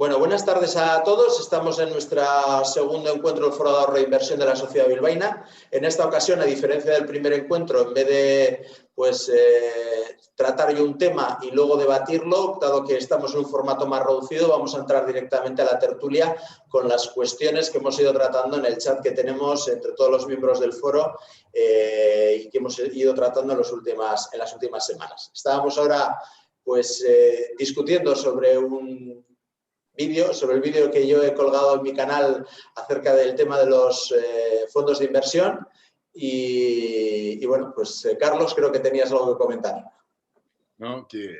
Bueno, buenas tardes a todos. Estamos en nuestro segundo encuentro del Foro de Ahorro e Inversión de la Sociedad Bilbaína. En esta ocasión, a diferencia del primer encuentro, en vez de tratar yo un tema y luego debatirlo, dado que estamos en un formato más reducido, vamos a entrar directamente a la tertulia con las cuestiones que hemos ido tratando en el chat que tenemos entre todos los miembros del foro y que hemos ido tratando en las últimas semanas. Estábamos ahora discutiendo sobre el vídeo que yo he colgado en mi canal acerca del tema de los fondos de inversión y bueno, Carlos, creo que tenías algo que comentar. No, que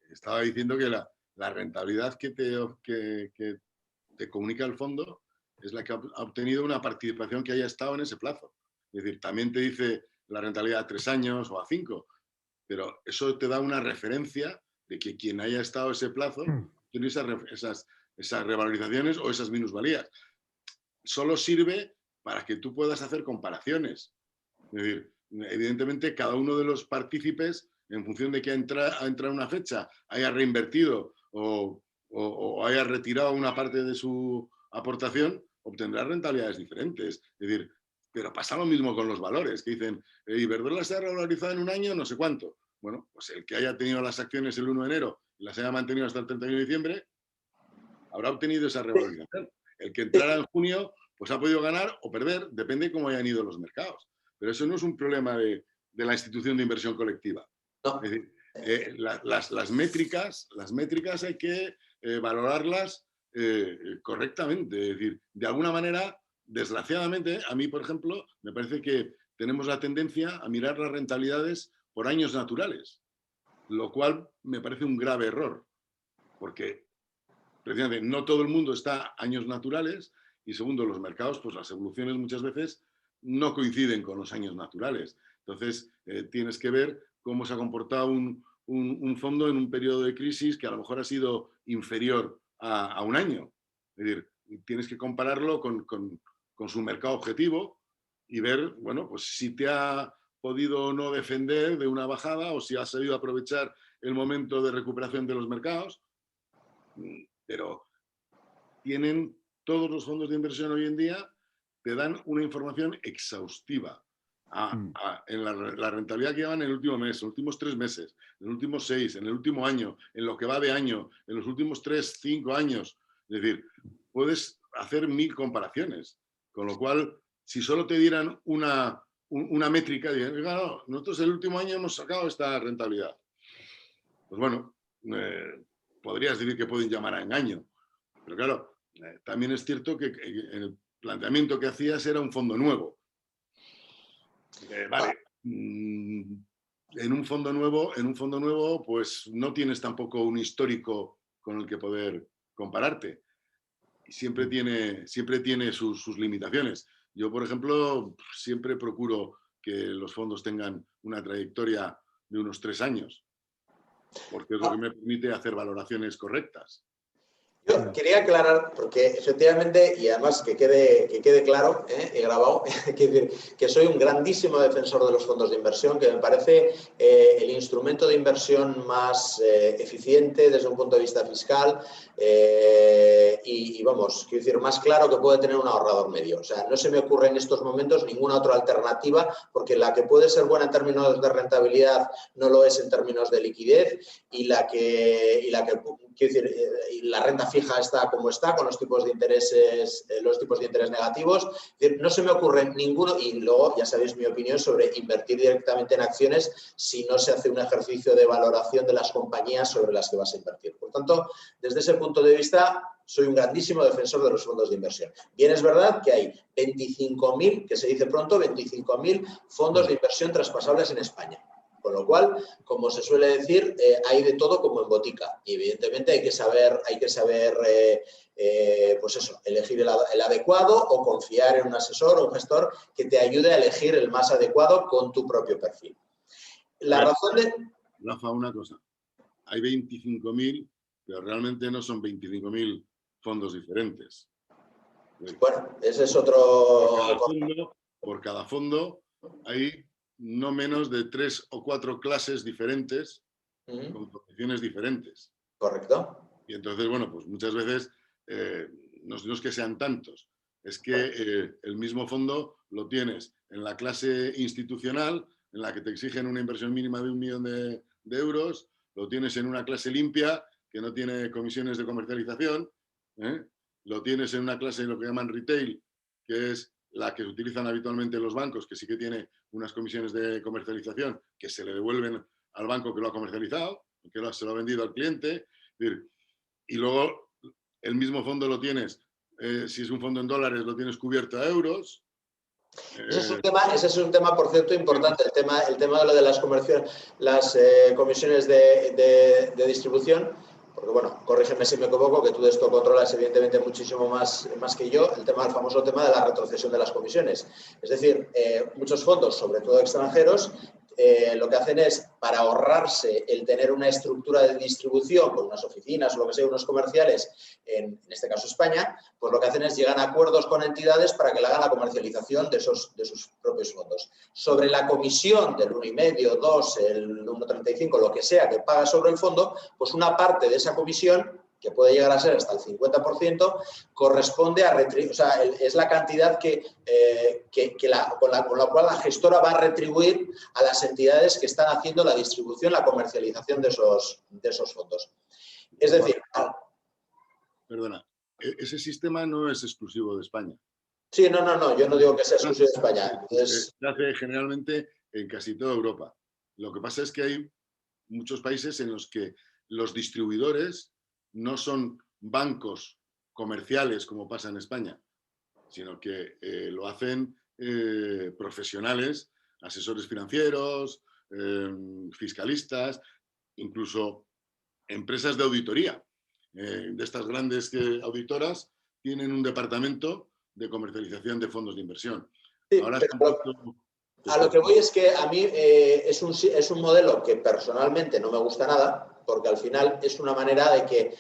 estaba diciendo que la rentabilidad que te comunica el fondo es la que ha obtenido una participación que haya estado en ese plazo. Es decir, también te dice la rentabilidad a 3 años o a 5, pero eso te da una referencia de que quien haya estado ese plazo tiene esas revalorizaciones o esas minusvalías. Solo sirve para que tú puedas hacer comparaciones. Es decir, evidentemente cada uno de los partícipes, en función de que ha entrado una fecha, haya reinvertido o haya retirado una parte de su aportación, obtendrá rentabilidades diferentes. Es decir, pero pasa lo mismo con los valores, que dicen, Iberdrola se ha revalorizado en un año no sé cuánto. Bueno, pues el que haya tenido las acciones el 1 de enero y las haya mantenido hasta el 31 de diciembre, habrá obtenido esa revalorización. El que entrara en junio, pues ha podido ganar o perder, depende de cómo hayan ido los mercados. Pero eso no es un problema de la institución de inversión colectiva. No. Es decir, las métricas hay que valorarlas correctamente. Es decir, de alguna manera, desgraciadamente, a mí, por ejemplo, me parece que tenemos la tendencia a mirar las rentabilidades por años naturales, lo cual me parece un grave error, porque precisamente no todo el mundo está a años naturales y segundo, los mercados, pues las evoluciones muchas veces no coinciden con los años naturales. Entonces, tienes que ver cómo se ha comportado un fondo en un periodo de crisis que a lo mejor ha sido inferior a un año. Es decir, tienes que compararlo con su mercado objetivo y ver, bueno, pues si te ha podido o no defender de una bajada o si has sabido aprovechar el momento de recuperación de los mercados. Pero tienen todos los fondos de inversión hoy en día, te dan una información exhaustiva en la rentabilidad que llevan en el último mes, en los últimos 3 meses, en los últimos 6, en el último año, en lo que va de año, en los últimos 3, 5 años. Es decir, puedes hacer 1000 comparaciones. Con lo cual, si solo te dieran una métrica, dirían, no, nosotros el último año hemos sacado esta rentabilidad. Pues bueno, podrías decir que pueden llamar a engaño. Pero claro, también es cierto que el planteamiento que hacías era un fondo nuevo. Vale, en un fondo nuevo, pues no tienes tampoco un histórico con el que poder compararte. Y siempre tiene sus limitaciones. Yo, por ejemplo, siempre procuro que los fondos tengan una trayectoria de unos 3 años, porque es lo que me permite hacer valoraciones correctas. Yo quería aclarar, porque efectivamente, y además que quede claro y grabado, que soy un grandísimo defensor de los fondos de inversión, que me parece el instrumento de inversión más eficiente desde un punto de vista fiscal y vamos, quiero decir, más claro que puede tener un ahorrador medio. O sea, no se me ocurre en estos momentos ninguna otra alternativa, porque la que puede ser buena en términos de rentabilidad no lo es en términos de liquidez y la que quiero decir, la renta fija está como está, con los tipos de interés negativos. Es decir, no se me ocurre ninguno, y luego ya sabéis mi opinión sobre invertir directamente en acciones si no se hace un ejercicio de valoración de las compañías sobre las que vas a invertir. Por tanto, desde ese punto de vista, soy un grandísimo defensor de los fondos de inversión. Bien, es verdad que hay 25.000, que se dice pronto, 25.000 fondos de inversión traspasables en España. Con lo cual, como se suele decir, hay de todo como en botica. Y evidentemente hay que saber pues eso, elegir el adecuado o confiar en un asesor o un gestor que te ayude a elegir el más adecuado con tu propio perfil. Rafa, una cosa. Hay 25.000, pero realmente no son 25.000 fondos diferentes. Bueno, ese es otro... Por cada fondo hay no menos de 3 o 4 clases diferentes con condiciones diferentes. Correcto. Y entonces, bueno, pues muchas veces no es que sean tantos, es que el mismo fondo lo tienes en la clase institucional, en la que te exigen una inversión mínima de 1 millón de euros, lo tienes en una clase limpia, que no tiene comisiones de comercialización, lo tienes en una clase, lo que llaman retail, que es la que utilizan habitualmente los bancos, que sí que tiene unas comisiones de comercialización que se le devuelven al banco que lo ha comercializado, que se lo ha vendido al cliente. Y luego el mismo fondo lo tienes, si es un fondo en dólares, lo tienes cubierto a euros. Ese es un tema, por cierto, importante, el tema de lo de las comisiones de distribución, porque, bueno, corrígeme si me equivoco, que tú de esto controlas evidentemente muchísimo más que yo, el famoso tema de la retrocesión de las comisiones. Es decir, muchos fondos, sobre todo extranjeros, lo que hacen es, para ahorrarse el tener una estructura de distribución con unas oficinas o lo que sea, unos comerciales, en este caso España, pues lo que hacen es llegar a acuerdos con entidades para que le hagan la comercialización de sus propios fondos. Sobre la comisión del 1,5, 2, el 1,35, lo que sea que paga sobre el fondo, pues una parte de esa comisión, que puede llegar a ser hasta el 50%, corresponde a o sea, es la cantidad con la cual la gestora va a retribuir a las entidades que están haciendo la distribución, la comercialización de esos fondos. Es decir... Perdona, ese sistema no es exclusivo de España. Sí, no, yo no digo que sea exclusivo de España. Se hace generalmente en casi toda Europa. Lo que pasa es que hay muchos países en los que los distribuidores no son bancos comerciales como pasa en España, sino que lo hacen profesionales, asesores financieros, fiscalistas, incluso empresas de auditoría. De estas grandes auditoras tienen un departamento de comercialización de fondos de inversión. Sí, ahora a lo que voy es que a mí es un modelo que personalmente no me gusta nada, porque al final es una manera de que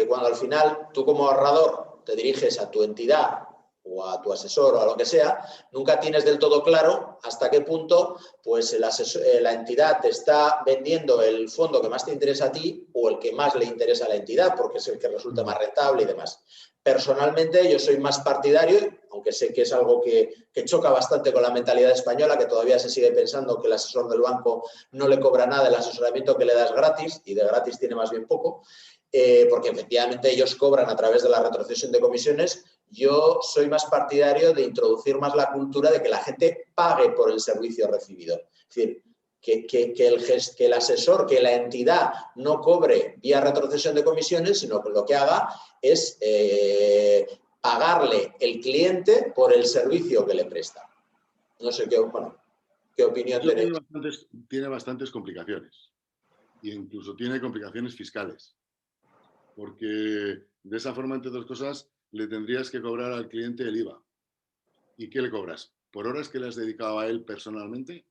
cuando al final tú como ahorrador te diriges a tu entidad o a tu asesor o a lo que sea, nunca tienes del todo claro hasta qué punto pues la entidad te está vendiendo el fondo que más te interesa a ti o el que más le interesa a la entidad, porque es el que resulta más rentable y demás. Personalmente yo soy más partidario, aunque sé que es algo que choca bastante con la mentalidad española, que todavía se sigue pensando que el asesor del banco no le cobra nada, el asesoramiento que le das gratis, y de gratis tiene más bien poco, porque efectivamente ellos cobran a través de la retrocesión de comisiones. Yo soy más partidario de introducir más la cultura de que la gente pague por el servicio recibido. Es decir, que el asesor, que la entidad no cobre vía retrocesión de comisiones, sino que lo que haga es pagarle el cliente por el servicio que le presta. No sé qué opinión tenéis. Tiene bastantes complicaciones, e incluso tiene complicaciones fiscales, porque de esa forma, entre otras cosas, le tendrías que cobrar al cliente el IVA. ¿Y qué le cobras? ¿Por horas que le has dedicado a él personalmente?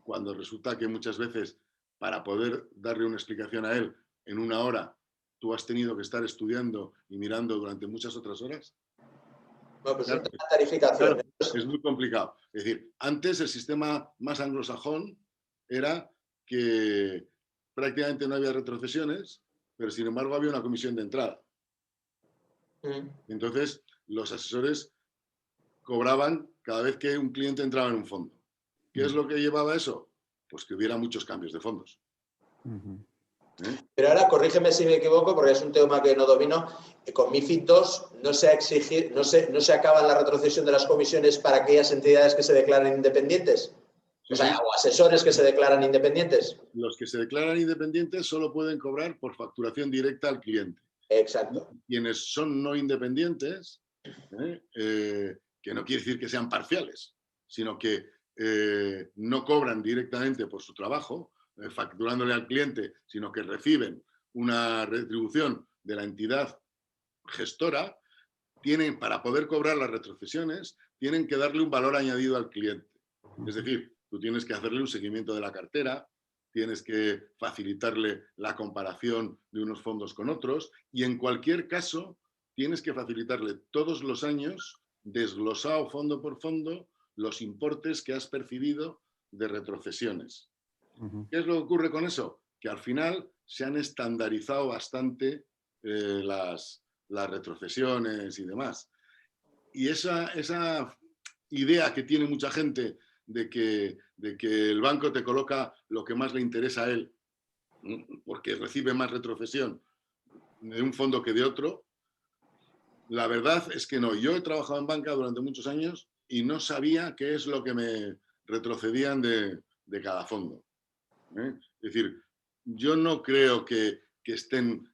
Cuando resulta que muchas veces, para poder darle una explicación a él en 1 hora, tú has tenido que estar estudiando y mirando durante muchas otras horas. Bueno, pues claro, una tarificación. Claro, es muy complicado. Es decir, antes el sistema más anglosajón era que prácticamente no había retrocesiones, pero sin embargo había una comisión de entrada. Entonces, los asesores cobraban cada vez que un cliente entraba en un fondo. ¿Qué es lo que llevaba a eso? Pues que hubiera muchos cambios de fondos. Pero ahora, corrígeme si me equivoco, porque es un tema que no domino. Con MiFID II no se acaba la retrocesión de las comisiones para aquellas entidades que se declaran independientes. Sí, o asesores que se declaran independientes. Los que se declaran independientes solo pueden cobrar por facturación directa al cliente. Exacto. Quienes son no independientes, que no quiere decir que sean parciales, sino que no cobran directamente por su trabajo, facturándole al cliente, sino que reciben una retribución de la entidad gestora, para poder cobrar las retrocesiones, tienen que darle un valor añadido al cliente. Es decir, tú tienes que hacerle un seguimiento de la cartera, tienes que facilitarle la comparación de unos fondos con otros y en cualquier caso tienes que facilitarle todos los años, desglosado fondo por fondo, los importes que has percibido de retrocesiones. ¿Qué es lo que ocurre con eso? Que al final se han estandarizado bastante las las retrocesiones y demás. Y esa idea que tiene mucha gente de que el banco te coloca lo que más le interesa a él, porque recibe más retrocesión de un fondo que de otro, la verdad es que no. Yo he trabajado en banca durante muchos años y no sabía qué es lo que me retrocedían de cada fondo. Es decir, yo no creo que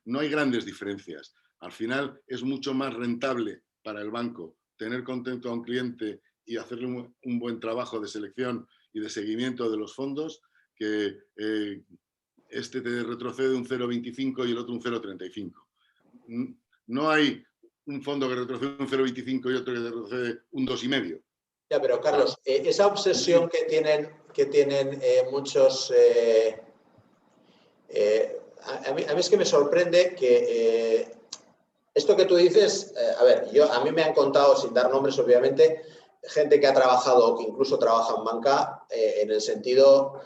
no hay grandes diferencias. Al final es mucho más rentable para el banco tener contento a un cliente y hacerle un buen trabajo de selección y de seguimiento de los fondos que este te retrocede un 0,25 y el otro un 0,35. No hay un fondo que retrocede un 0,25 y otro que retrocede un 2,5. Ya, pero Carlos, esa obsesión que tienen muchos... a mí es que me sorprende que esto que tú dices, a ver, a mí me han contado, sin dar nombres obviamente, gente que ha trabajado o que incluso trabaja en banca en el sentido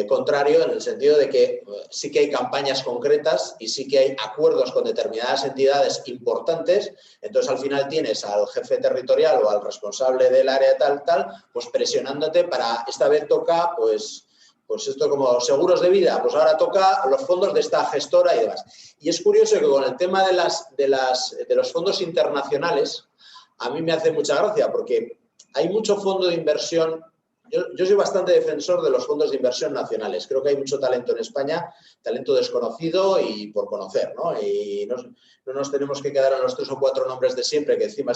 contrario, en el sentido de que sí que hay campañas concretas y sí que hay acuerdos con determinadas entidades importantes. Entonces, al final tienes al jefe territorial o al responsable del área tal, pues presionándote para esta vez toca, pues esto como seguros de vida, pues ahora toca los fondos de esta gestora y demás. Y es curioso que con el tema de los fondos internacionales, a mí me hace mucha gracia porque hay mucho fondo de inversión. Yo soy bastante defensor de los fondos de inversión nacionales. Creo que hay mucho talento en España, talento desconocido y por conocer, ¿no? Y no nos tenemos que quedar en los 3 o 4 nombres de siempre, que encima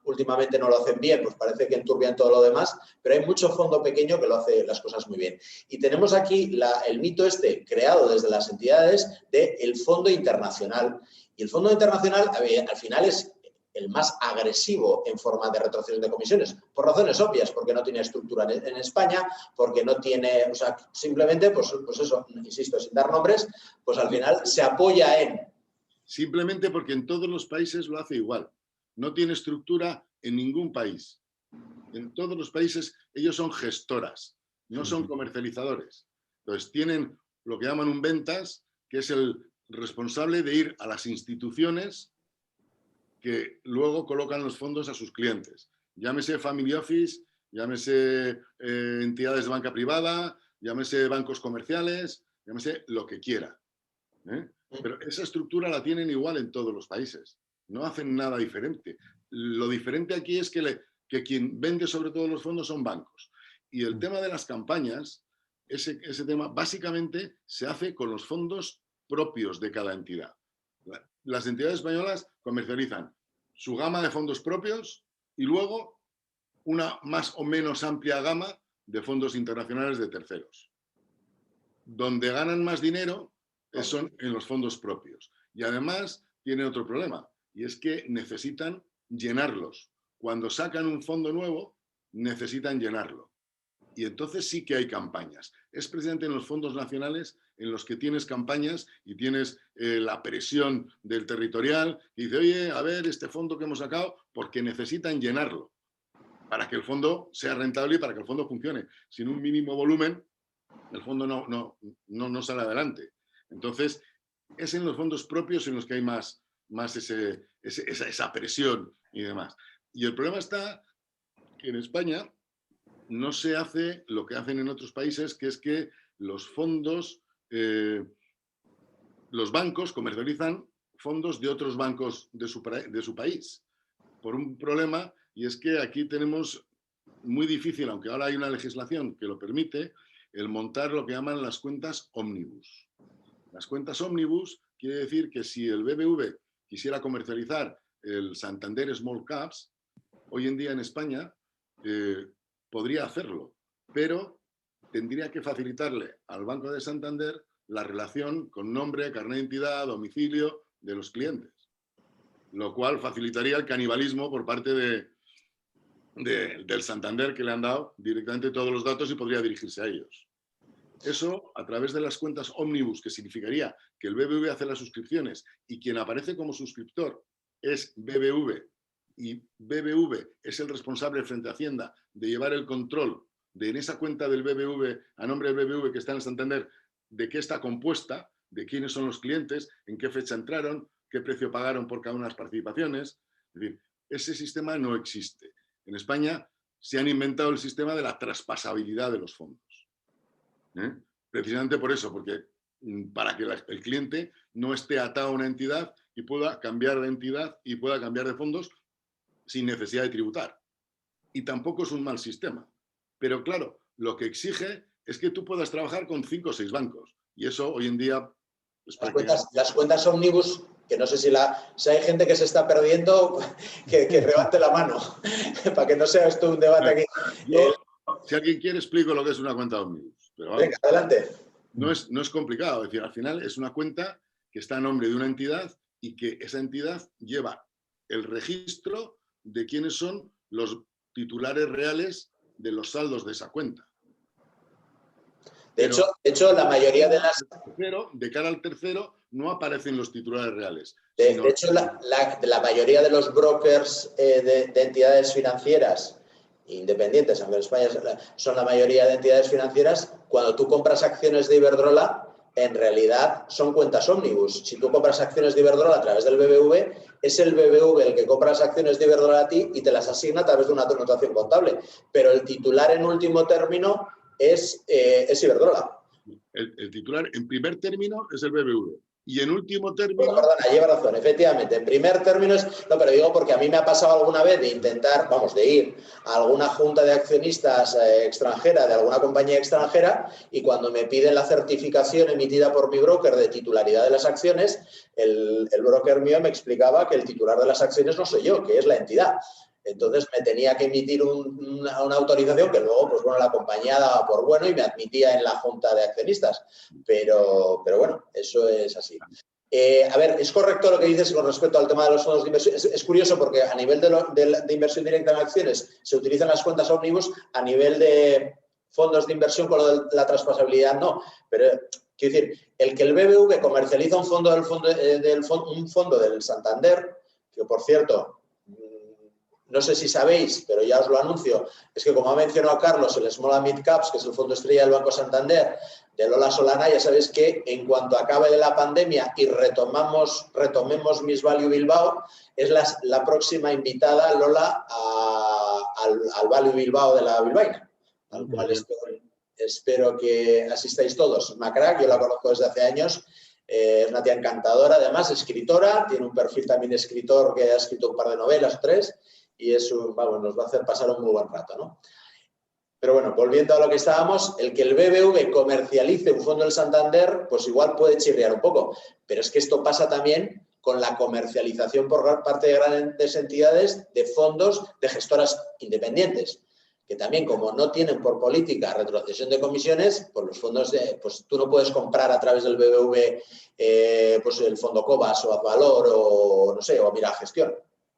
últimamente no lo hacen bien, pues parece que enturbian todo lo demás, pero hay mucho fondo pequeño que lo hace las cosas muy bien. Y tenemos aquí el mito creado desde las entidades del fondo internacional. Y el fondo internacional al final es el más agresivo en forma de retrocesión de comisiones, por razones obvias, porque no tiene estructura en España, porque no tiene, o sea, simplemente, pues eso, insisto, sin dar nombres, pues al final se apoya en... Simplemente porque en todos los países lo hace igual. No tiene estructura en ningún país. En todos los países ellos son gestoras, no son comercializadores. Entonces tienen lo que llaman un ventas, que es el responsable de ir a las instituciones que luego colocan los fondos a sus clientes. Llámese Family Office, llámese entidades de banca privada, llámese bancos comerciales, llámese lo que quiera. Pero esa estructura la tienen igual en todos los países. No hacen nada diferente. Lo diferente aquí es que quien vende sobre todo los fondos son bancos. Y el tema de las campañas, ese tema básicamente se hace con los fondos propios de cada entidad. Las entidades españolas comercializan su gama de fondos propios y luego una más o menos amplia gama de fondos internacionales de terceros. Donde ganan más dinero son en los fondos propios. Y además tienen otro problema, y es que necesitan llenarlos. Cuando sacan un fondo nuevo, necesitan llenarlo. Y entonces sí que hay campañas. Es precisamente en los fondos nacionales en los que tienes campañas y tienes la presión del territorial y dice, oye, a ver, este fondo que hemos sacado, porque necesitan llenarlo para que el fondo sea rentable y para que el fondo funcione. Sin un mínimo volumen, el fondo no sale adelante. Entonces, es en los fondos propios en los que hay más esa presión y demás. Y el problema está que en España no se hace lo que hacen en otros países, que es que los fondos, los bancos comercializan fondos de otros bancos de su país. Por un problema, y es que aquí tenemos muy difícil, aunque ahora hay una legislación que lo permite, el montar lo que llaman las cuentas ómnibus. Las cuentas ómnibus quiere decir que si el BBV quisiera comercializar el Santander Small Caps, hoy en día en España podría hacerlo, pero tendría que facilitarle al Banco de Santander la relación con nombre, carnet de identidad, domicilio de los clientes, lo cual facilitaría el canibalismo por parte del Santander, que le han dado directamente todos los datos y podría dirigirse a ellos. Eso, a través de las cuentas ómnibus, que significaría que el BBV hace las suscripciones y quien aparece como suscriptor es BBV, y BBV es el responsable frente a Hacienda de llevar el control de en esa cuenta del BBV, a nombre del BBV que está en el Santander, de qué está compuesta, de quiénes son los clientes, en qué fecha entraron, qué precio pagaron por cada una de las participaciones. Es decir, ese sistema no existe. En España se han inventado el sistema de la traspasabilidad de los fondos. Precisamente por eso, porque para que el cliente no esté atado a una entidad y pueda cambiar de entidad y pueda cambiar de fondos sin necesidad de tributar. Y tampoco es un mal sistema. Pero claro, lo que exige es que tú puedas trabajar con 5 o 6 bancos. Y eso hoy en día es las cuentas ómnibus, que no sé si hay gente que se está perdiendo, que levante la mano, para que no sea esto un debate aquí. Yo, si alguien quiere, explico lo que es una cuenta ómnibus. Pero vamos, venga, adelante. No es complicado. Es decir, al final es una cuenta que está a nombre de una entidad y que esa entidad lleva el registro de quiénes son los titulares reales de los saldos de esa cuenta. De hecho, la mayoría de las... De cara al tercero no aparecen los titulares reales. De hecho, la mayoría de los brokers de entidades financieras independientes, aunque en España son la mayoría de entidades financieras, cuando tú compras acciones de Iberdrola, en realidad son cuentas ómnibus. Si tú compras acciones de Iberdrola a través del BBV, es el BBV el que compra las acciones de Iberdrola a ti y te las asigna a través de una dotación contable. Pero el titular en último término es Iberdrola. El titular en primer término es el BBV. Y en último término... Bueno, perdona, lleva razón, efectivamente. En primer término es... No, pero digo porque a mí me ha pasado alguna vez de intentar, de ir a alguna junta de accionistas extranjera, de alguna compañía extranjera, y cuando me piden la certificación emitida por mi broker de titularidad de las acciones, el broker mío me explicaba que el titular de las acciones no soy yo, que es la entidad. Entonces me tenía que emitir una autorización que luego, la compañía daba por bueno y me admitía en la junta de accionistas. Pero bueno, eso es así. A ver, es correcto lo que dices con respecto al tema de los fondos de inversión. Es curioso porque a nivel de inversión directa en acciones se utilizan las cuentas ómnibus, a nivel de fondos de inversión con lo de la traspasabilidad no. Pero quiero decir, el que el BBV comercializa un fondo del Santander, que por cierto... No sé si sabéis, pero ya os lo anuncio, es que como ha mencionado Carlos, el Small and Mid Caps, que es el fondo estrella del Banco Santander, de Lola Solana, ya sabéis que en cuanto acabe la pandemia y retomemos Miss Value Bilbao, es la próxima invitada, Lola, al Value Bilbao de la bilbaína, al cual espero que asistáis todos. Una crack, yo la conozco desde hace años. Es una tía encantadora, además, escritora, tiene un perfil también de escritor que ha escrito un par de novelas o 3, y nos va a hacer pasar un muy buen rato, ¿no? Pero bueno, volviendo a lo que estábamos, el que el BBV comercialice un fondo del Santander, pues igual puede chirriar un poco, pero es que esto pasa también con la comercialización por parte de grandes entidades de fondos de gestoras independientes, que también, como no tienen por política retrocesión de comisiones, pues los fondos pues tú no puedes comprar a través del BBV pues el fondo Cobas o Advalor o no sé, o Mira Gestión.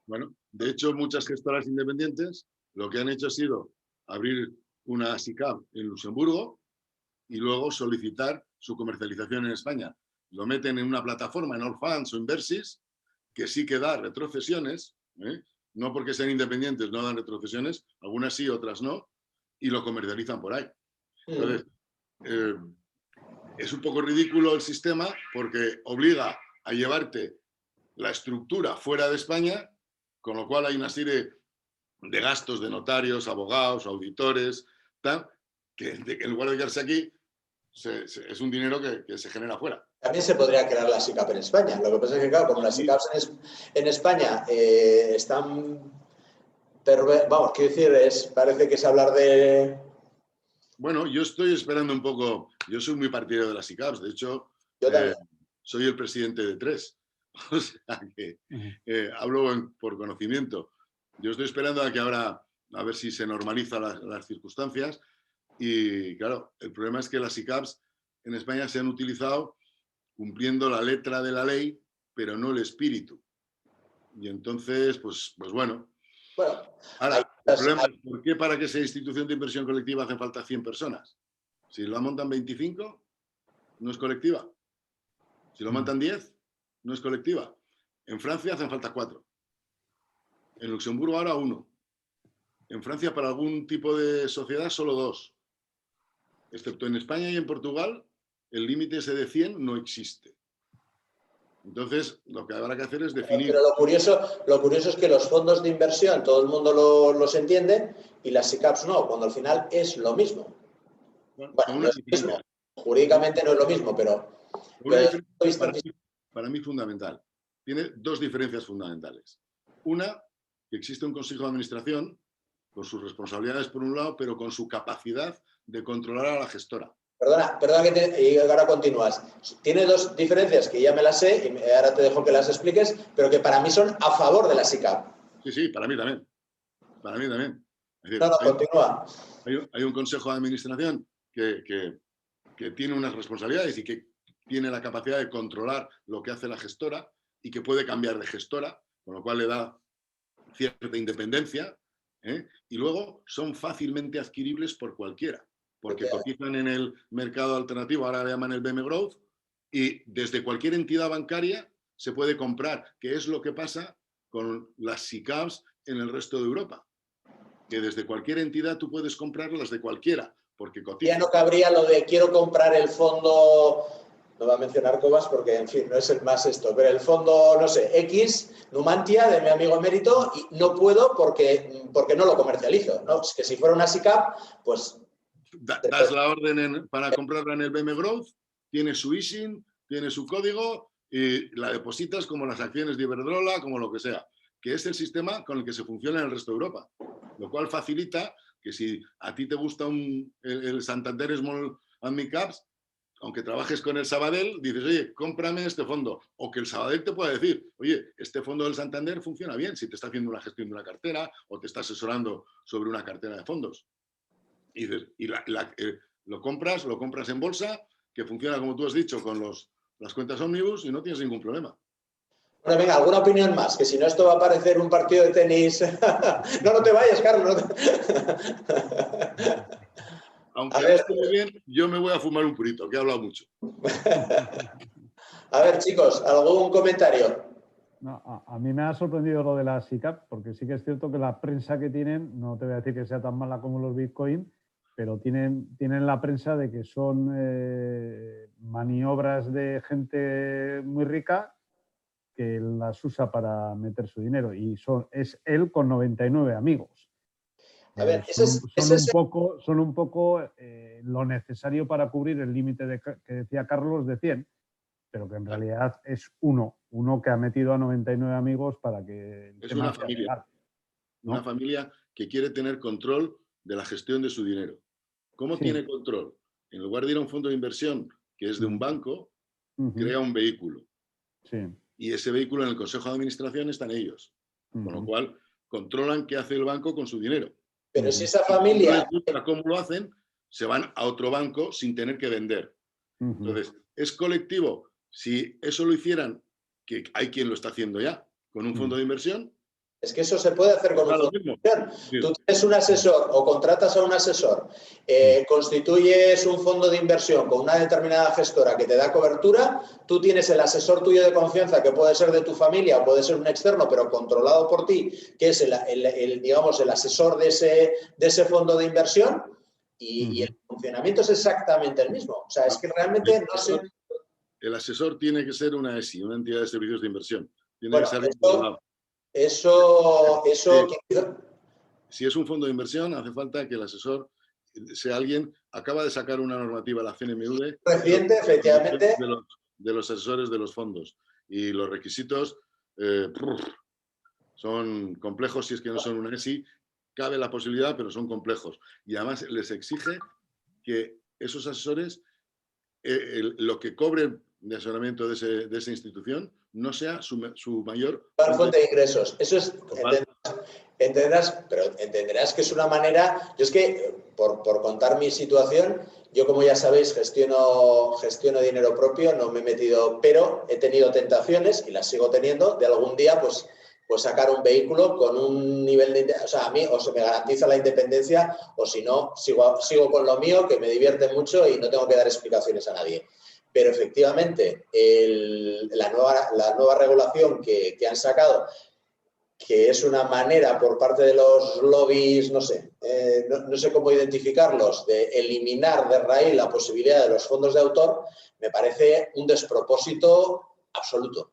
Bueno, de hecho, muchas gestoras independientes lo que han hecho ha sido abrir una SICAV en Luxemburgo y luego solicitar su comercialización en España. Lo meten en una plataforma, en Allfunds o Inversis, que sí que da retrocesiones, no porque sean independientes no dan retrocesiones, algunas sí, otras no, y lo comercializan por ahí. Entonces, es un poco ridículo el sistema porque obliga a llevarte la estructura fuera de España, con lo cual hay una serie de gastos de notarios, abogados, auditores, tal, que en lugar de quedarse aquí, es un dinero que se genera fuera. También se podría crear la SICAP en España. Lo que pasa es que, claro, como las SICAPs en España están... Vamos, quiero decir, parece que es hablar de... Bueno, yo estoy esperando un poco... Yo soy muy partidario de las SICAPs. De hecho, soy el presidente de 3. O sea que hablo por conocimiento. Yo estoy esperando a que ahora, a ver si se normalizan las circunstancias. Y claro, el problema es que las SICAPs en España se han utilizado cumpliendo la letra de la ley, pero no el espíritu. Y entonces, pues bueno. Ahora, el problema es, ¿por qué para que sea institución de inversión colectiva hacen falta 100 personas? Si la montan 25, no es colectiva. Si lo montan 10, no es colectiva. En Francia hacen falta 4. En Luxemburgo ahora 1. En Francia, para algún tipo de sociedad, solo 2. Excepto en España y en Portugal, el límite ese de 100 no existe. Entonces, lo que habrá que hacer es definir. Pero lo curioso es que los fondos de inversión, todo el mundo los entiende, y las SICAVs no, cuando al final es lo mismo. Bueno, No es lo mismo. Jurídicamente no es lo mismo, pero para mí fundamental. Tiene dos diferencias fundamentales. Una, que existe un consejo de administración con sus responsabilidades por un lado, pero con su capacidad de controlar a la gestora. Perdona y ahora continúas. Tiene dos diferencias que ya me las sé y ahora te dejo que las expliques, pero que para mí son a favor de la SICAV. Sí, para mí también. Para mí también. Es decir, continúa. Hay un consejo de administración que tiene unas responsabilidades y que tiene la capacidad de controlar lo que hace la gestora y que puede cambiar de gestora, con lo cual le da cierta independencia, ¿eh? Y luego son fácilmente adquiribles por cualquiera, porque cotizan en el mercado alternativo, ahora le llaman el BM Growth, y desde cualquier entidad bancaria se puede comprar, que es lo que pasa con las SICAVs en el resto de Europa, que desde cualquier entidad tú puedes comprarlas de cualquiera, porque cotizan. Ya no cabría lo de quiero comprar el fondo, no va a mencionar Cobas porque, en fin, no es el más esto, pero el fondo, no sé, X, Numantia, de mi amigo emérito, y no puedo porque no lo comercializo, ¿no? Es que si fuera una SICAV, pues... Das la orden para comprarla en el BM Growth, tiene su ISIN, tiene su código y la depositas como las acciones de Iberdrola, como lo que sea, que es el sistema con el que se funciona en el resto de Europa, lo cual facilita que si a ti te gusta el Santander Small and Mid Caps, aunque trabajes con el Sabadell, dices, oye, cómprame este fondo. O que el Sabadell te pueda decir, oye, este fondo del Santander funciona bien si te está haciendo una gestión de una cartera o te está asesorando sobre una cartera de fondos. Y dices, lo compras en bolsa, que funciona, como tú has dicho, con las cuentas Omnibus y no tienes ningún problema. Bueno, venga, ¿alguna opinión más? Que si no, esto va a parecer un partido de tenis. No te vayas, Carlos. Aunque no esté muy bien, yo me voy a fumar un purito, que he hablado mucho. A ver, chicos, ¿algún comentario? No, a mí me ha sorprendido lo de la SICAV, porque sí que es cierto que la prensa que tienen, no te voy a decir que sea tan mala como los Bitcoin, pero tienen la prensa de que son maniobras de gente muy rica que las usa para meter su dinero. Y es él con 99 amigos. A ver, son un poco lo necesario para cubrir el límite que decía Carlos de 100, pero que en realidad es uno que ha metido a 99 amigos para que... Es una familia, legal, ¿no? Una familia que quiere tener control de la gestión de su dinero. ¿Cómo tiene control? En lugar de ir a un fondo de inversión que es de un banco, crea un vehículo. Sí. Y ese vehículo en el consejo de administración están ellos. Con lo cual, controlan qué hace el banco con su dinero. Pero si esa familia... ¿Cómo lo hacen? Se van a otro banco sin tener que vender. Entonces, ¿es colectivo? Si eso lo hicieran, que hay quien lo está haciendo ya, con un fondo de inversión. Es que eso se puede hacer con un fondo de inversión. Sí. Tú tienes un asesor o contratas a un asesor, constituyes un fondo de inversión con una determinada gestora que te da cobertura, tú tienes el asesor tuyo de confianza, que puede ser de tu familia o puede ser un externo, pero controlado por ti, que es digamos, el asesor de ese fondo de inversión, y el funcionamiento es exactamente el mismo. O sea, es que realmente no sé... El asesor tiene que ser una ESI, una entidad de servicios de inversión. Tiene bueno, que ser si es un fondo de inversión, hace falta que el asesor sea alguien. Acaba de sacar una normativa la CNMV reciente, efectivamente, de los asesores de los fondos, y los requisitos son complejos. Si es que no son una ESI, cabe la posibilidad, pero son complejos, y además les exige que esos asesores lo que cobren de asesoramiento de esa institución no sea su mayor fuente de ingresos. Eso es, entenderás que es una manera... Yo es que, por contar mi situación, yo, como ya sabéis, gestiono dinero propio, no me he metido, pero he tenido tentaciones, y las sigo teniendo, de algún día, pues sacar un vehículo con un nivel de... O sea, a mí o se me garantiza la independencia, o si no, sigo con lo mío, que me divierte mucho y no tengo que dar explicaciones a nadie. Pero efectivamente, la nueva regulación que han sacado, que es una manera por parte de los lobbies, no sé cómo identificarlos, de eliminar de raíz la posibilidad de los fondos de autor, me parece un despropósito absoluto.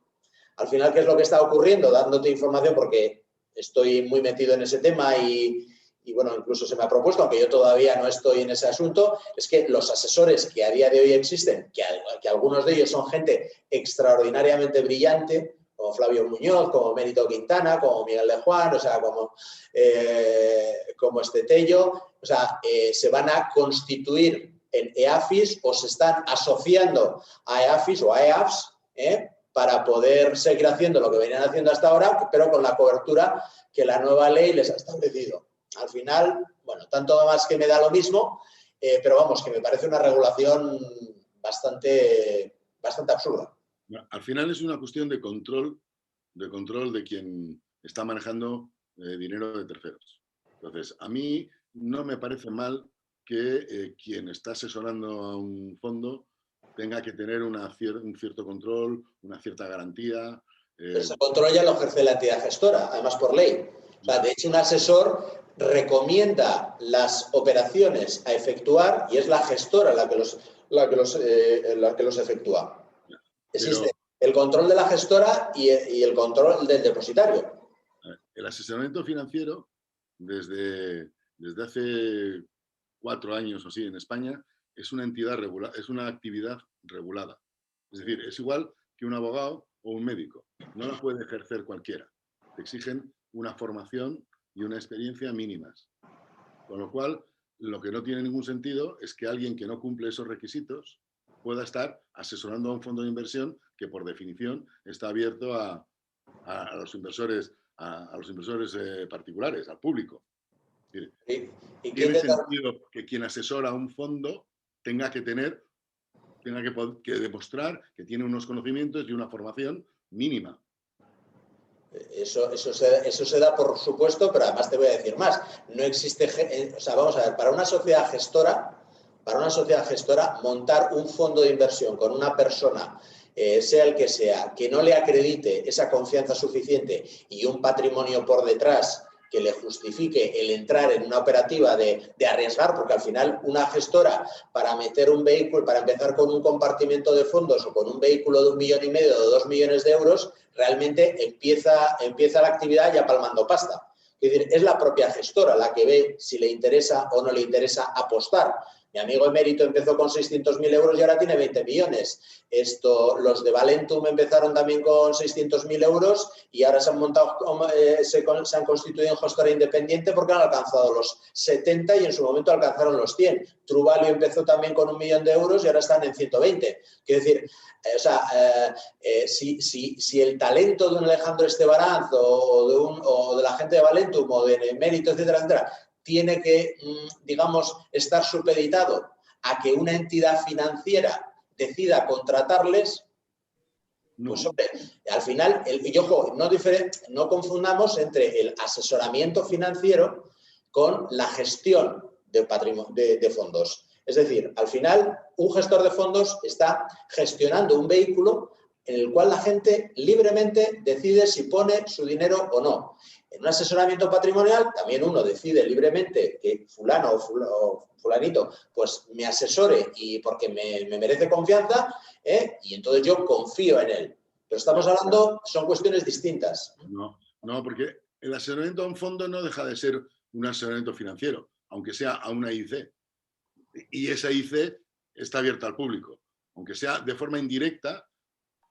Al final, ¿qué es lo que está ocurriendo? Dándote información, porque estoy muy metido en ese tema y bueno, incluso se me ha propuesto, aunque yo todavía no estoy en ese asunto, es que los asesores que a día de hoy existen, que algunos de ellos son gente extraordinariamente brillante, como Flavio Muñoz, como Mérito Quintana, como Miguel de Juan, o sea, como este Tello, o sea, se van a constituir en EAFIS o se están asociando a EAFIS o a EAFs, para poder seguir haciendo lo que venían haciendo hasta ahora, pero con la cobertura que la nueva ley les ha establecido. Al final, bueno, tanto más que me da lo mismo, pero vamos, que me parece una regulación bastante absurda. Al final es una cuestión de control de quien está manejando dinero de terceros. Entonces, a mí no me parece mal que quien está asesorando a un fondo tenga que tener un cierto control, una cierta garantía. Ese control ya lo ejerce la entidad gestora, además por ley. O sea, de hecho, un asesor recomienda las operaciones a efectuar y es la gestora la que los efectúa. Existe el control de la gestora y el control del depositario. El asesoramiento financiero, desde hace 4 años o así en España, es una entidad regulada, es una actividad regulada. Es decir, es igual que un abogado o un médico. No la puede ejercer cualquiera. Te exigen una formación y una experiencia mínimas. Con lo cual, lo que no tiene ningún sentido es que alguien que no cumple esos requisitos pueda estar asesorando a un fondo de inversión que, por definición, está abierto a los inversores, particulares, al público. Tiene sentido que quien asesora a un fondo tenga que demostrar que tiene unos conocimientos y una formación mínima. Eso se da por supuesto, pero además te voy a decir más. No existe, o sea, vamos a ver, para una sociedad gestora, montar un fondo de inversión con una persona, sea el que sea, que no le acredite esa confianza suficiente y un patrimonio por detrás que le justifique el entrar en una operativa de arriesgar, porque al final una gestora para meter un vehículo, para empezar con un compartimiento de fondos o con un vehículo de 1,5 millones o de 2 millones de euros, realmente empieza la actividad ya palmando pasta. Es decir, es la propia gestora la que ve si le interesa o no le interesa apostar. Mi amigo Emérito empezó con 600.000 euros y ahora tiene 20 millones. Los de Valentum empezaron también con 600.000 euros y ahora se han constituido en gestora independiente porque han alcanzado los 70 y en su momento alcanzaron los 100. Truvalio empezó también con 1 millón de euros y ahora están en 120. Quiero decir, si el talento de un Alejandro Estebaranz o de la gente de Valentum o de Emérito, etcétera, etcétera, tiene que, digamos, estar supeditado a que una entidad financiera decida contratarles, pues hombre, al final, y ojo, no confundamos entre el asesoramiento financiero con la gestión de fondos. Es decir, al final, un gestor de fondos está gestionando un vehículo en el cual la gente libremente decide si pone su dinero o no. En un asesoramiento patrimonial también uno decide libremente que fulano o fulanito pues me asesore y porque me merece confianza, y entonces yo confío en él. Pero estamos hablando, son cuestiones distintas. No, porque el asesoramiento a un fondo no deja de ser un asesoramiento financiero, aunque sea a una IC. Y esa IC está abierta al público. Aunque sea de forma indirecta,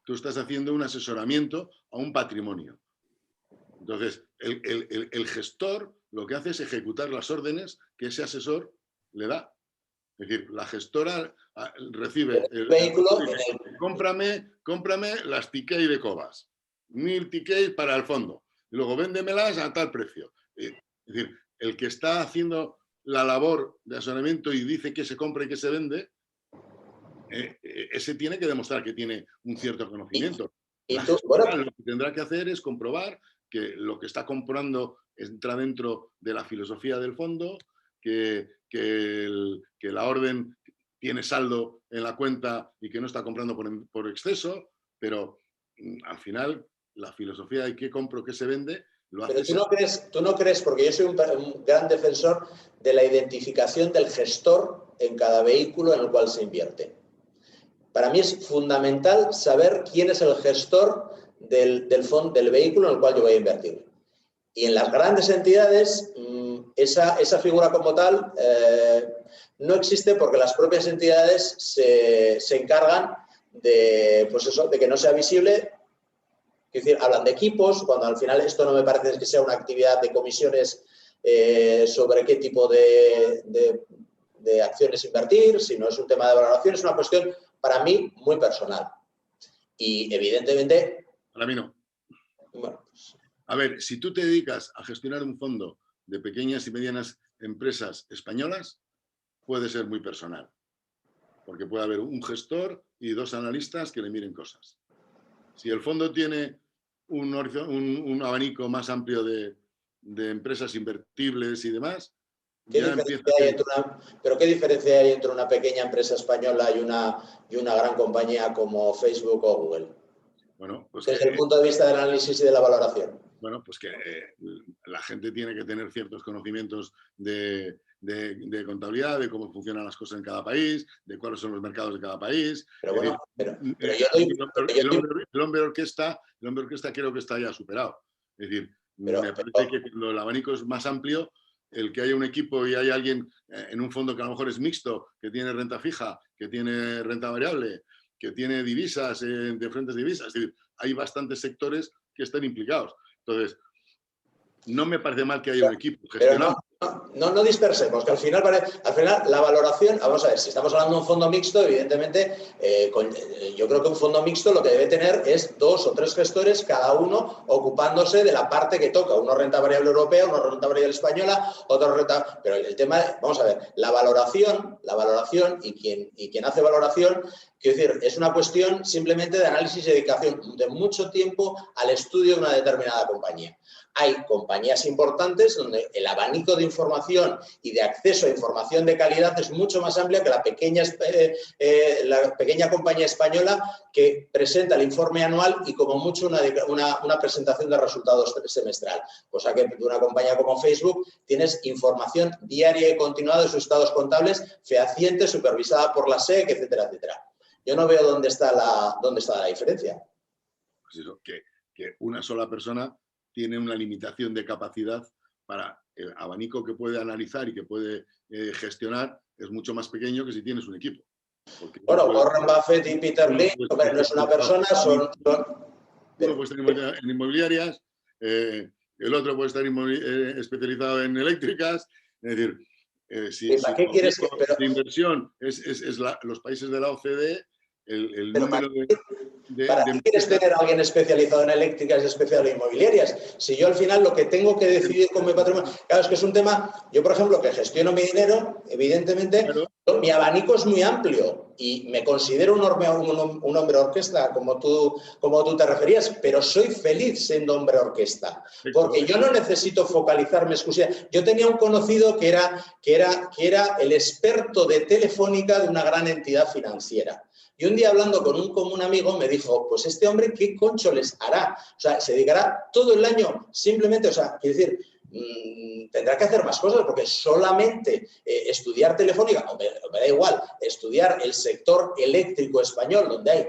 tú estás haciendo un asesoramiento a un patrimonio. Entonces, el gestor lo que hace es ejecutar las órdenes que ese asesor le da. Es decir, la gestora recibe el vehículo. Cómprame las tickets de Cobas. 1000 tickets para el fondo. Y luego véndemelas a tal precio. Es decir, el que está haciendo la labor de asesoramiento y dice que se compra y que se vende, ese tiene que demostrar que tiene un cierto conocimiento. La gestora lo que tendrá que hacer es comprobar que lo que está comprando entra dentro de la filosofía del fondo, que la orden tiene saldo en la cuenta y que no está comprando por exceso, pero al final la filosofía de qué compro, qué se vende, lo hace. Pero tú no crees, porque yo soy un gran defensor de la identificación del gestor en cada vehículo en el cual se invierte. para mí es fundamental saber quién es el gestor del vehículo en el cual yo voy a invertir. Y en las grandes entidades, esa figura como tal no existe porque las propias entidades se encargan de, pues eso, de que no sea visible. Es decir, hablan de equipos, cuando al final esto no me parece que sea una actividad de comisiones sobre qué tipo de acciones invertir, sino es un tema de valoración, es una cuestión para mí muy personal. Y evidentemente... Para mí no. Bueno, pues, a ver, si tú te dedicas a gestionar un fondo de pequeñas y medianas empresas españolas, puede ser muy personal. Porque puede haber un gestor y 2 analistas que le miren cosas. Si el fondo tiene un abanico más amplio de empresas invertibles y demás, ¿qué diferencia hay entre una pequeña empresa española y una gran compañía como Facebook o Google? Bueno, pues desde el punto de vista del análisis y de la valoración. Bueno, pues que la gente tiene que tener ciertos conocimientos de contabilidad, de cómo funcionan las cosas en cada país, de cuáles son los mercados de cada país. Pero bueno, el hombre orquesta creo que está ya superado. Es decir, me parece que cuando el abanico es más amplio, el que haya un equipo y hay alguien en un fondo que a lo mejor es mixto, que tiene renta fija, que tiene renta variable, que tiene divisas, diferentes divisas. Es decir, hay bastantes sectores que están implicados. Entonces, no me parece mal que haya un equipo gestionando. No dispersemos, que al final la valoración, vamos a ver, si estamos hablando de un fondo mixto, evidentemente, yo creo que un fondo mixto lo que debe tener es 2 o 3 gestores, cada uno ocupándose de la parte que toca. Uno renta variable europea, uno renta variable española, otro renta... Pero el tema, vamos a ver, la valoración y quien hace valoración, quiero decir, es una cuestión simplemente de análisis y dedicación de mucho tiempo al estudio de una determinada compañía. Hay compañías importantes donde el abanico de información y de acceso a información de calidad es mucho más amplia que la pequeña compañía española que presenta el informe anual y como mucho una presentación de resultados semestral. Cosa que de una compañía como Facebook tienes información diaria y continuada de sus estados contables fehaciente, supervisada por la SEC, etcétera, etcétera. Yo no veo dónde está la diferencia. Pues eso, que una sola persona tiene una limitación de capacidad para el abanico que puede analizar y que puede gestionar es mucho más pequeño que si tienes un equipo. Bueno, Warren Buffett y Peter Lynch, no es una persona, son... Uno puede estar en inmobiliarias, el otro puede estar especializado en eléctricas. Es decir, ¿para qué quieres que...? De inversión es los países de la OCDE, el número ¿Para qué quieres tener a alguien especializado en eléctricas y especializado en inmobiliarias? Si yo al final lo que tengo que decidir con mi patrimonio... Claro, es que es un tema... Yo, por ejemplo, que gestiono mi dinero, evidentemente, claro, mi abanico es muy amplio y me considero un hombre orquesta, como tú te referías, pero soy feliz siendo hombre orquesta, porque yo no necesito focalizarme exclusivamente. Yo tenía un conocido que era el experto de Telefónica de una gran entidad financiera. Y un día hablando con un amigo me dijo, pues este hombre, ¿qué concho les hará? O sea, se dedicará todo el año simplemente, o sea, quiero decir, tendrá que hacer más cosas porque solamente estudiar Telefónica, o me da igual, estudiar el sector eléctrico español donde hay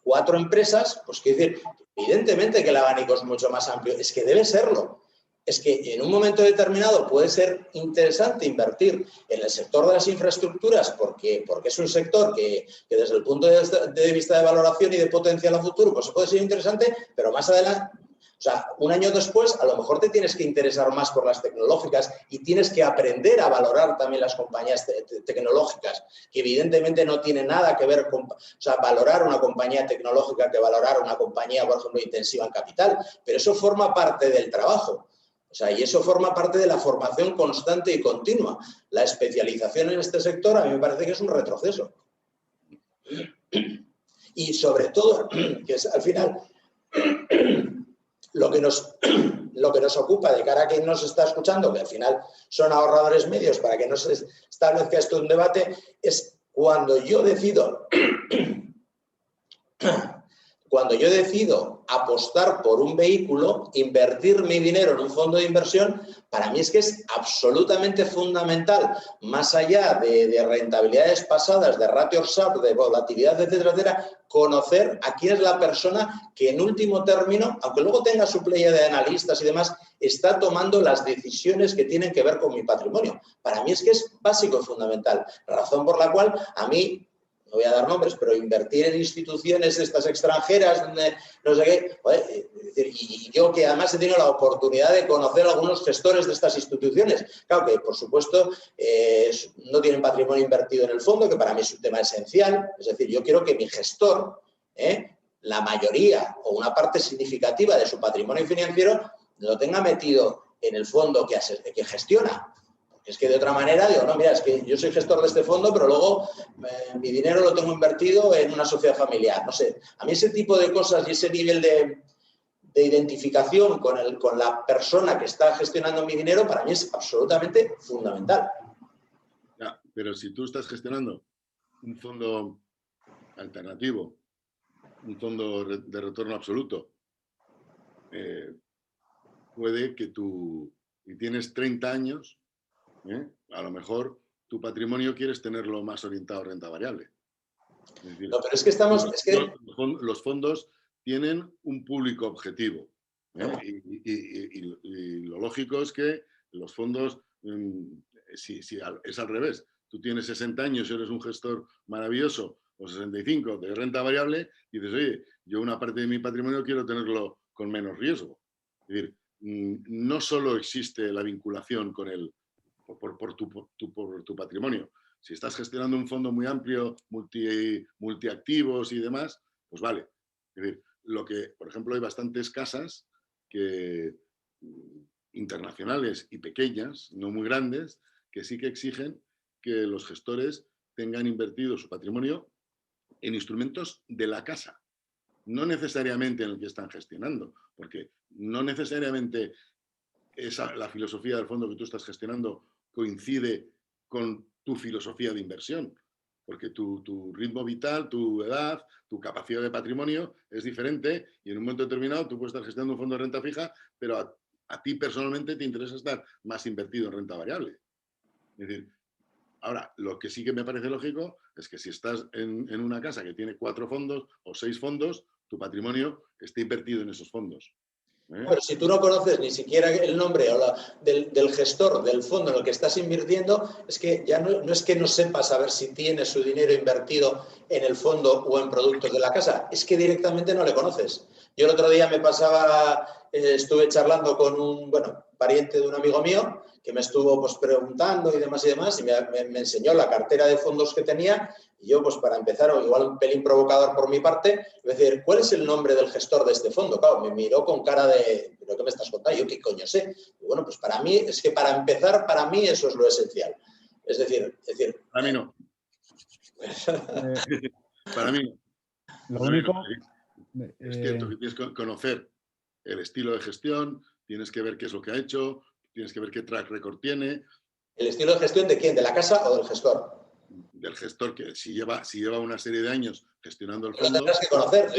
4 empresas, pues quiero decir, evidentemente que el abanico es mucho más amplio, es que debe serlo. Es que en un momento determinado puede ser interesante invertir en el sector de las infraestructuras porque es un sector que desde el punto de vista de valoración y de potencial a futuro pues puede ser interesante, pero más adelante, o sea, un año después a lo mejor te tienes que interesar más por las tecnológicas y tienes que aprender a valorar también las compañías tecnológicas, que evidentemente no tiene nada que ver con, o sea, valorar una compañía tecnológica que valorar una compañía, por ejemplo, intensiva en capital, pero eso forma parte del trabajo. O sea, y eso forma parte de la formación constante y continua. La especialización en este sector a mí me parece que es un retroceso. Y sobre todo, que es al final lo que nos ocupa de cara a quien nos está escuchando, que al final son ahorradores medios para que no se establezca esto un debate, es cuando yo decido cuando yo decido apostar por un vehículo, invertir mi dinero en un fondo de inversión, para mí es que es absolutamente fundamental, más allá de rentabilidades pasadas, de ratios SAP, de volatilidad, etcétera, etcétera, conocer a quién es la persona que en último término, aunque luego tenga su playa de analistas y demás, está tomando las decisiones que tienen que ver con mi patrimonio. Para mí es que es básico y fundamental, razón por la cual a mí, no voy a dar nombres, pero invertir en instituciones estas extranjeras, no sé qué, joder, y yo que además he tenido la oportunidad de conocer a algunos gestores de estas instituciones, claro que por supuesto no tienen patrimonio invertido en el fondo, que para mí es un tema esencial, es decir, yo quiero que mi gestor, la mayoría o una parte significativa de su patrimonio financiero lo tenga metido en el fondo que gestiona. Es que de otra manera digo, no, mira, es que yo soy gestor de este fondo, pero luego mi dinero lo tengo invertido en una sociedad familiar. No sé, a mí ese tipo de cosas y ese nivel de identificación con la persona que está gestionando mi dinero, para mí es absolutamente fundamental. Ya, pero si tú estás gestionando un fondo alternativo, un fondo de retorno absoluto, puede que tú, y tienes 30 años, a lo mejor tu patrimonio quieres tenerlo más orientado a renta variable. Es decir, no, pero es que estamos... los fondos tienen un público objetivo. Y lo lógico es que los fondos, si es al revés, tú tienes 60 años y eres un gestor maravilloso, o 65 de renta variable, y dices, oye, yo una parte de mi patrimonio quiero tenerlo con menos riesgo. Es decir, no solo existe la vinculación con el por tu patrimonio. Si estás gestionando un fondo muy amplio, multiactivos y demás, pues vale. Es decir, por ejemplo, hay bastantes casas internacionales y pequeñas, no muy grandes, que sí que exigen que los gestores tengan invertido su patrimonio en instrumentos de la casa, no necesariamente en el que están gestionando, porque no necesariamente la filosofía del fondo que tú estás gestionando coincide con tu filosofía de inversión, porque tu ritmo vital, tu edad, tu capacidad de patrimonio es diferente y en un momento determinado tú puedes estar gestionando un fondo de renta fija, pero a ti personalmente te interesa estar más invertido en renta variable. Es decir, ahora, lo que sí que me parece lógico es que si estás en una casa que tiene 4 fondos o 6 fondos, tu patrimonio esté invertido en esos fondos. Pero si tú no conoces ni siquiera el nombre del gestor del fondo en el que estás invirtiendo, es que ya no es que no sepas saber si tiene su dinero invertido en el fondo o en productos de la casa, es que directamente no le conoces. Yo el otro día estuve charlando con un pariente de un amigo mío que me estuvo pues, preguntando y demás, y me enseñó la cartera de fondos que tenía. Y yo, pues para empezar, o igual un pelín provocador por mi parte, es decir, ¿cuál es el nombre del gestor de este fondo? Claro, me miró con cara de, ¿pero qué me estás contando? Yo, ¿qué coño sé? Y bueno, pues para mí, es que para empezar, para mí eso es lo esencial. Es decir... Para mí no. Para mí no. Lo único... Es cierto que tienes que conocer el estilo de gestión, tienes que ver qué es lo que ha hecho, tienes que ver qué track record tiene. ¿El estilo de gestión de quién? ¿De la casa o del gestor? Del gestor, que si lleva una serie de años gestionando el fondo. Lo fondo... tendrás que conocer,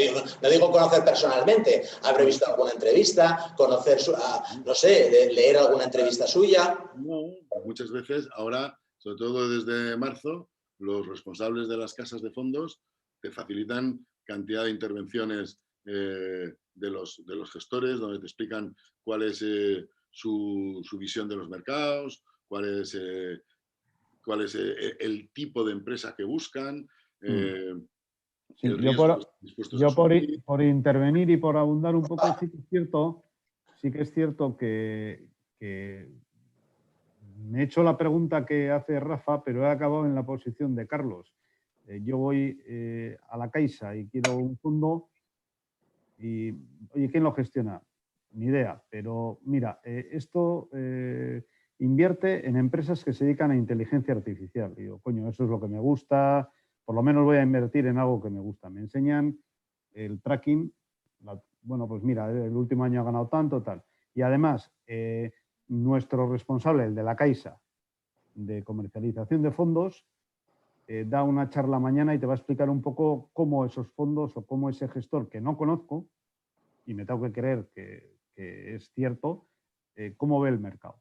no digo conocer personalmente, habré visto alguna entrevista, conocer, no sé, leer alguna entrevista suya. No, muchas veces, ahora, sobre todo desde marzo, los responsables de las casas de fondos te facilitan cantidad de intervenciones de los gestores, donde te explican cuál es su visión de los mercados, cuál es el tipo de empresa que buscan. Sí, yo por intervenir y por abundar un poco, sí que es cierto que me he hecho la pregunta que hace Rafa, pero he acabado en la posición de Carlos. Yo voy a la Caixa y quiero un fondo y, oye, ¿quién lo gestiona? Ni idea, pero mira, esto invierte en empresas que se dedican a inteligencia artificial. Y digo, coño, eso es lo que me gusta, por lo menos voy a invertir en algo que me gusta. Me enseñan el tracking, bueno, pues mira, el último año ha ganado tanto, tal. Y además, nuestro responsable, el de la Caixa, de comercialización de fondos, da una charla mañana y te va a explicar un poco cómo esos fondos o cómo ese gestor que no conozco, y me tengo que creer que es cierto, cómo ve el mercado.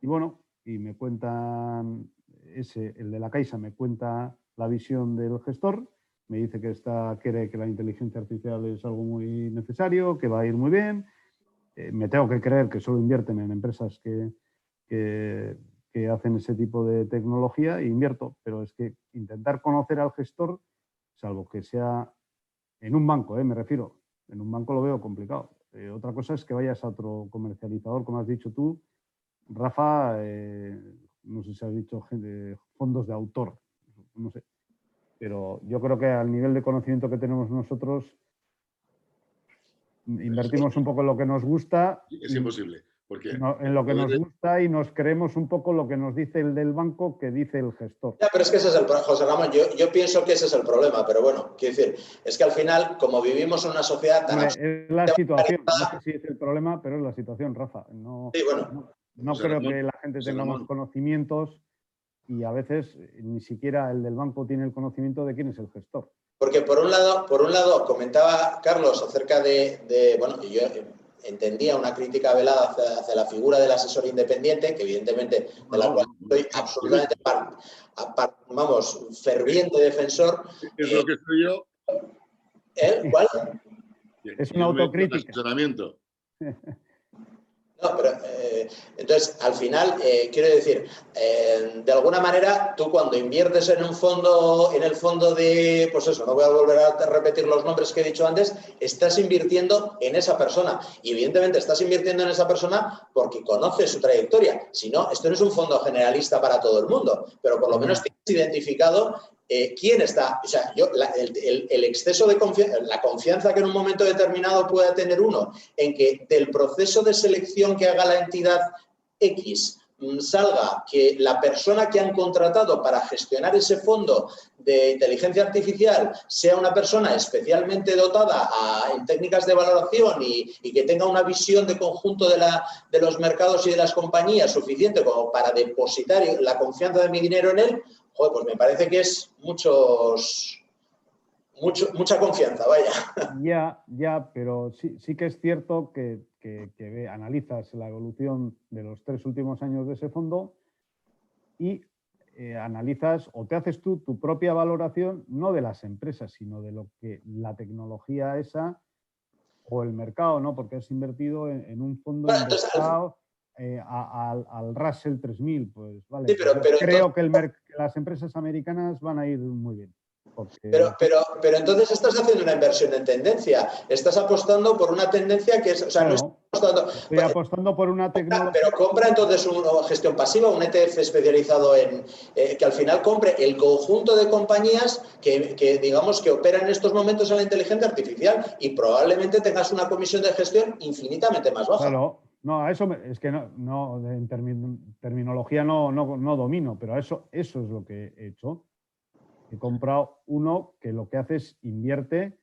Y bueno, y me cuentan, el de la Caixa me cuenta la visión del gestor, me dice que cree que la inteligencia artificial es algo muy necesario, que va a ir muy bien. Me tengo que creer que solo invierten en empresas que hacen ese tipo de tecnología e invierto, pero es que intentar conocer al gestor, salvo que sea en un banco, me refiero, en un banco lo veo complicado. Otra cosa es que vayas a otro comercializador, como has dicho tú, Rafa, no sé si has dicho fondos de autor, no sé, pero yo creo que al nivel de conocimiento que tenemos nosotros, invertimos un poco en lo que nos gusta. Es imposible. Porque en lo que nos gusta y nos creemos un poco lo que nos dice el del banco que dice el gestor. Ya, pero es que ese es el problema, José Ramón. Yo pienso que ese es el problema, pero bueno, quiero decir, es que al final, como vivimos en una sociedad tan... Es la situación, no sé si es el problema, pero es la situación, Rafa. No, sí, bueno. No creo que la gente tengamos conocimientos y a veces ni siquiera el del banco tiene el conocimiento de quién es el gestor. Porque por un lado comentaba Carlos acerca de bueno, yo entendía una crítica velada hacia la figura del asesor independiente, que evidentemente de la cual estoy absolutamente, ferviente defensor. Es lo que soy yo. ¿Cuál? Es una autocrítica. Asesoramiento. No, pero entonces, al final, quiero decir, de alguna manera, tú cuando inviertes en un fondo, en el fondo de, pues eso, no voy a volver a repetir los nombres que he dicho antes, estás invirtiendo en esa persona. Y evidentemente estás invirtiendo en esa persona porque conoces su trayectoria. Si no, esto no es un fondo generalista para todo el mundo, pero por lo menos tienes identificado quién está. O sea, el exceso de confianza, la confianza que en un momento determinado pueda tener uno en que del proceso de selección que haga la entidad X salga que la persona que han contratado para gestionar ese fondo de inteligencia artificial sea una persona especialmente dotada en técnicas de valoración y que tenga una visión de conjunto de los mercados y de las compañías suficiente como para depositar la confianza de mi dinero en él, joder, pues me parece que es mucha confianza, vaya. Ya, pero sí que es cierto que analizas la evolución de los 3 últimos años de ese fondo y analizas o te haces tú tu propia valoración, no de las empresas, sino de lo que la tecnología esa o el mercado, ¿no? Porque has invertido en un fondo indexado al Russell 3000, pues vale. Sí, pero creo que las empresas americanas van a ir muy bien. Porque... Pero entonces estás haciendo una inversión en tendencia. Estás apostando por una tendencia que es... O sea, claro, estoy apostando por una tecnología... Pero compra entonces una gestión pasiva, un ETF especializado en... que al final compre el conjunto de compañías que digamos, que operan en estos momentos en la inteligencia artificial y probablemente tengas una comisión de gestión infinitamente más baja. Claro. No, eso es que no en terminología no domino, pero eso es lo que he hecho. He comprado uno que lo que hace es invierte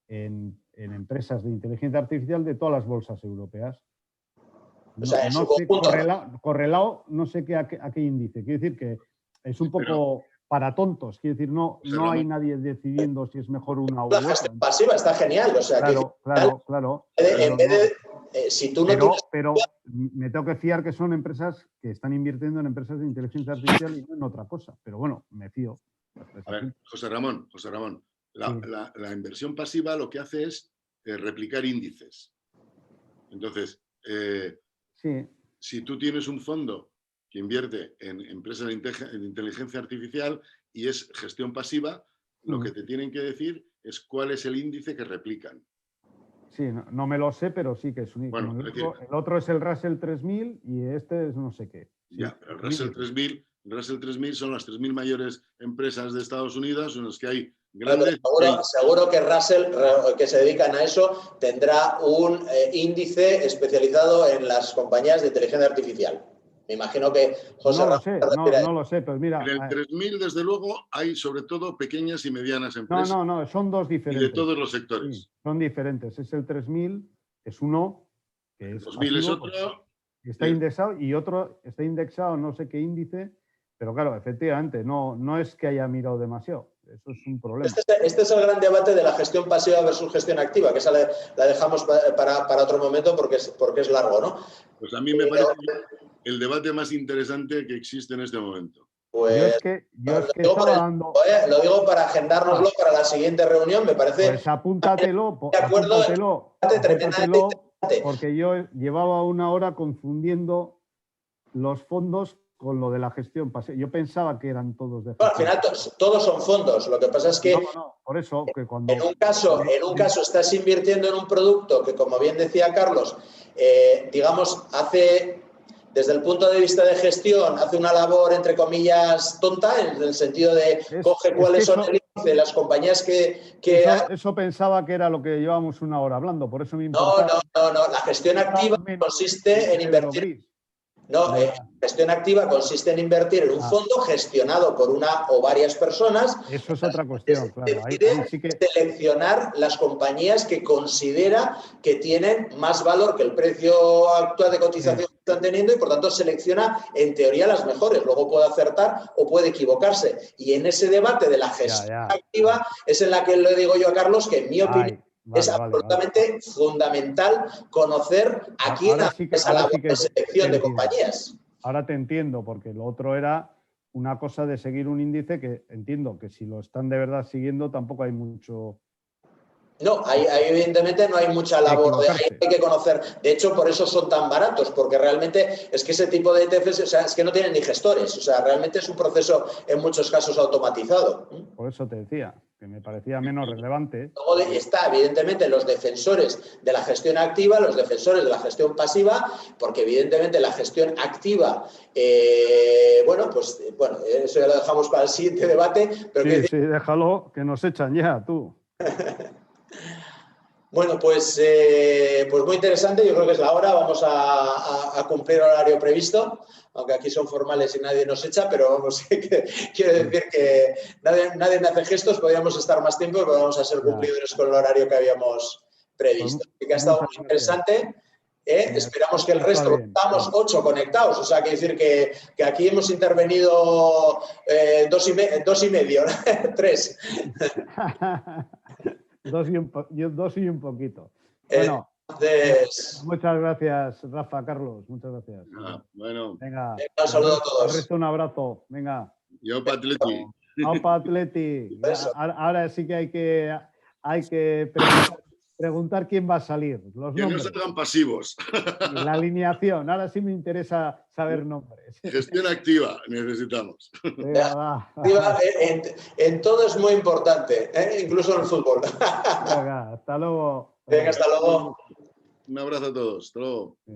en empresas de inteligencia artificial de todas las bolsas europeas. O sea, no sé, correlado, no sé a qué índice. Quiero decir que es un poco para tontos. Quiero decir, no hay nadie decidiendo si es mejor una u otra. La gestión pasiva está genial. O sea, claro. En vez de... si tú no pero me tengo que fiar que son empresas que están invirtiendo en empresas de inteligencia artificial y no en otra cosa. Pero bueno, me fío. A ver, José Ramón, la inversión pasiva lo que hace es replicar índices. Entonces, si tú tienes un fondo que invierte en empresas de inteligencia artificial y es gestión pasiva, lo que te tienen que decir es cuál es el índice que replican. Sí, no me lo sé, pero sí que es un índice. Bueno, el otro es el Russell 3000 y este es no sé qué. Sí, ya, el Russell 3000 son las 3.000 mayores empresas de Estados Unidos en las que hay grandes... Seguro que Russell, que se dedican a eso, tendrá un índice especializado en las compañías de inteligencia artificial. Me imagino que José no lo sé, pues mira... En el 3000, desde luego, hay sobre todo pequeñas y medianas empresas. No, son dos diferentes. Y de todos los sectores. Sí, son diferentes. Es el 3000, es uno que es 2000 pasivo, es otro... Está indexado y otro está indexado no sé qué índice Pero claro, efectivamente, no es que haya mirado demasiado. Eso es un problema. Este es el gran debate de la gestión pasiva versus gestión activa, que esa la dejamos para otro momento porque es largo, ¿no? Pues a mí me parece el debate más interesante que existe en este momento. Pues yo es que estaba dando... Lo digo para agendárnoslo para la siguiente reunión, me parece... Pues apúntatelo, porque yo llevaba una hora confundiendo los fondos con lo de la gestión pasiva. Yo pensaba que eran todos de gestión. Al final todos son fondos. Lo que pasa es que por eso que cuando en un caso estás invirtiendo en un producto que, como bien decía Carlos, digamos, desde el punto de vista de gestión, hace una labor, entre comillas, tonta, en el sentido de coge cuáles son el índice de las compañías que eso pensaba que era lo que llevamos una hora hablando, por eso me importa. No. La gestión activa consiste en invertir. Gestión activa consiste en invertir en un fondo gestionado por una o varias personas. Eso es otra cuestión, claro. Ahí sí que... Seleccionar las compañías que considera que tienen más valor que el precio actual de cotización que están teniendo y, por tanto, selecciona, en teoría, las mejores. Luego puede acertar o puede equivocarse. Y en ese debate de la gestión activa es en la que le digo yo a Carlos que, en mi opinión, es absolutamente fundamental conocer a quién hace esa labor de selección de compañías. Ahora te entiendo, porque lo otro era una cosa de seguir un índice que entiendo que si lo están de verdad siguiendo tampoco hay mucho... No, ahí evidentemente no hay mucha labor, hay que conocer. De hecho, por eso son tan baratos, porque realmente es que ese tipo de ETFs, o sea, es que no tienen ni gestores, o sea, realmente es un proceso en muchos casos automatizado. Por eso te decía, que me parecía menos relevante. Luego está, evidentemente, los defensores de la gestión activa, los defensores de la gestión pasiva, porque evidentemente la gestión activa, eso ya lo dejamos para el siguiente debate. Pero sí, déjalo, que nos echan ya, tú. Bueno, pues muy interesante, yo creo que es la hora, vamos a cumplir el horario previsto, aunque aquí son formales y nadie nos echa, pero vamos, quiero decir que nadie me hace gestos, podríamos estar más tiempo, pero vamos a ser cumplidores con el horario que habíamos previsto. Así que ha estado muy interesante. Esperamos que el resto, estamos 8 conectados, o sea, quiere decir que aquí hemos intervenido 2 y medio, 3. Dos y un poquito. Bueno, muchas gracias, Rafa, Carlos, muchas gracias. Bueno. Venga, un saludo a todos. El resto un abrazo, venga. Yo para Atleti. Opa, Atleti. Ahora sí que hay que preguntar quién va a salir. Los que nombres. no salgan pasivos. Y la alineación, ahora sí me interesa saber nombres. Gestión activa necesitamos. Activa en todo es muy importante, incluso en el fútbol. Venga, hasta luego. Venga, hasta luego. Un abrazo a todos. Hasta luego. Sí.